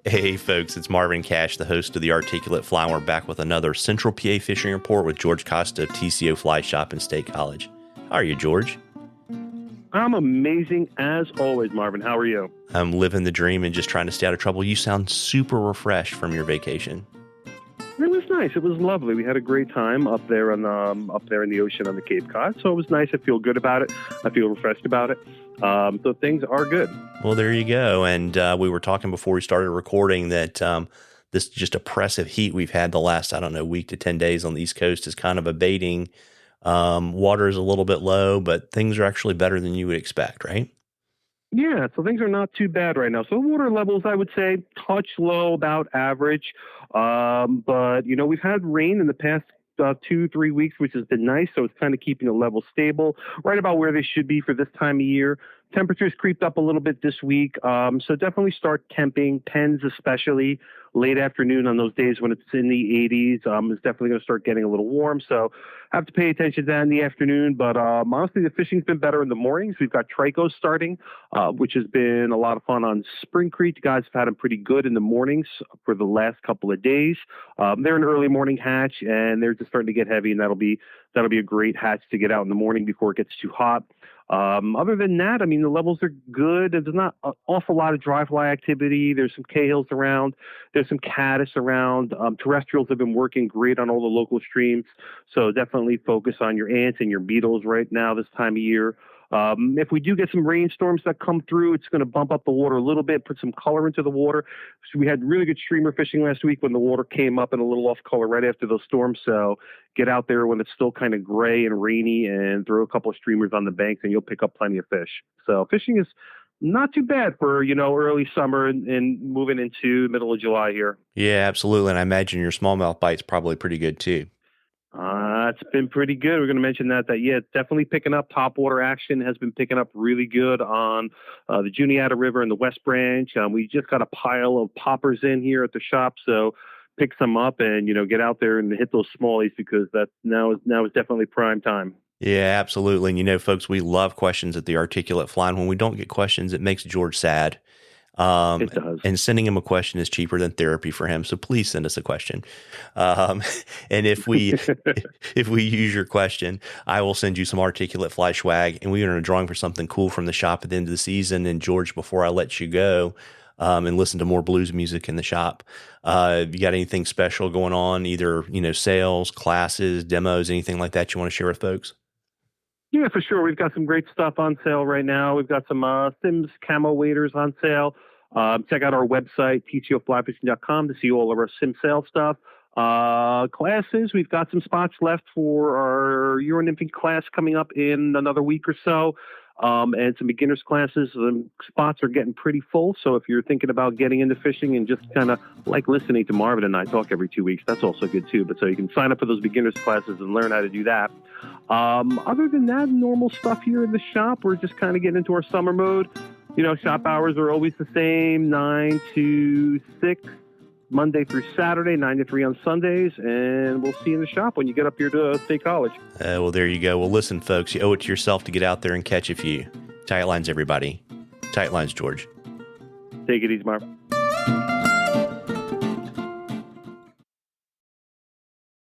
Hey folks, it's Marvin Cash, the host of The Articulate Fly. We're back with another Central PA fishing report with George Costa of TCO Fly Shop in State College. How are you, George? I'm amazing as always, Marvin. How are you? I'm living the dream and just trying to stay out of trouble. You sound super refreshed from your vacation. It was nice. It was lovely. We had a great time up there in the ocean on the Cape Cod. So it was nice. I feel good about it. I feel refreshed about it. So things are good. Well, there you go. And we were talking before we started recording that this just oppressive heat we've had the last, week to 10 days on the East Coast is kind of abating. Water is a little bit low, but things are actually better than you would expect, right? Yeah, so things are not too bad right now. So water levels, I would say, touch low, about average. But, we've had rain in the past 2-3 weeks, which has been nice. So it's kind of keeping the level stable, right about where they should be for this time of year. Temperatures creeped up a little bit this week. So definitely start temping, pens especially late afternoon on those days when it's in the 80s. It's definitely going to start getting a little warm. So have to pay attention to that in the afternoon. But honestly, the fishing's been better in the mornings. We've got Tricos starting, which has been a lot of fun on Spring Creek. The guys have had them pretty good in the mornings for the last couple of days. They're an early morning hatch, and they're just starting to get heavy, and that'll be a great hatch to get out in the morning before it gets too hot. Other than that, the levels are good. There's not an awful lot of dry fly activity. There's some cahills around. There's some caddis around. Terrestrials have been working great on all the local streams. So definitely focus on your ants and your beetles right now this time of year. If we do get some rainstorms that come through, it's going to bump up the water a little bit, put some color into the water. So we had really good streamer fishing last week when the water came up in a little off color right after those storms. So get out there when it's still kind of gray and rainy and throw a couple of streamers on the banks and you'll pick up plenty of fish. So fishing is not too bad for, early summer and moving into middle of July here. Yeah, absolutely. And I imagine your smallmouth bite's probably pretty good too. It's been pretty good. We're going to mention that it's definitely picking up. Topwater action has been picking up really good on the Juniata River and the West Branch. We just got a pile of poppers in here at the shop, so pick some up and get out there and hit those smallies because that now is definitely prime time. Yeah, absolutely. And folks, we love questions at the Articulate Fly. And when we don't get questions, it makes George sad. It does. And sending him a question is cheaper than therapy for him. So please send us a question. And if we use your question, I will send you some Articulate Fly swag. And we are in a drawing for something cool from the shop at the end of the season. And George, before I let you go and listen to more blues music in the shop, you got anything special going on? Either sales, classes, demos, anything like that you want to share with folks? Yeah, for sure. We've got some great stuff on sale right now. We've got some Sims camo waders on sale. Check out our website, tcoflyfishing.com, to see all of our sim sale stuff. Classes, we've got some spots left for our year-end infant class coming up in another week or so. And some beginners classes. Spots are getting pretty full. So if you're thinking about getting into fishing and just kind of like listening to Marvin and I talk every 2 weeks, that's also good too. But so you can sign up for those beginners classes and learn how to do that. Other than that, normal stuff here in the shop. We're just kind of getting into our summer mode. Shop hours are always the same, 9 to 6, Monday through Saturday, 9 to 3 on Sundays, and we'll see you in the shop when you get up here to State College. Well, there you go. Well, listen, folks, you owe it to yourself to get out there and catch a few. Tight lines, everybody. Tight lines, George. Take it easy, Marv.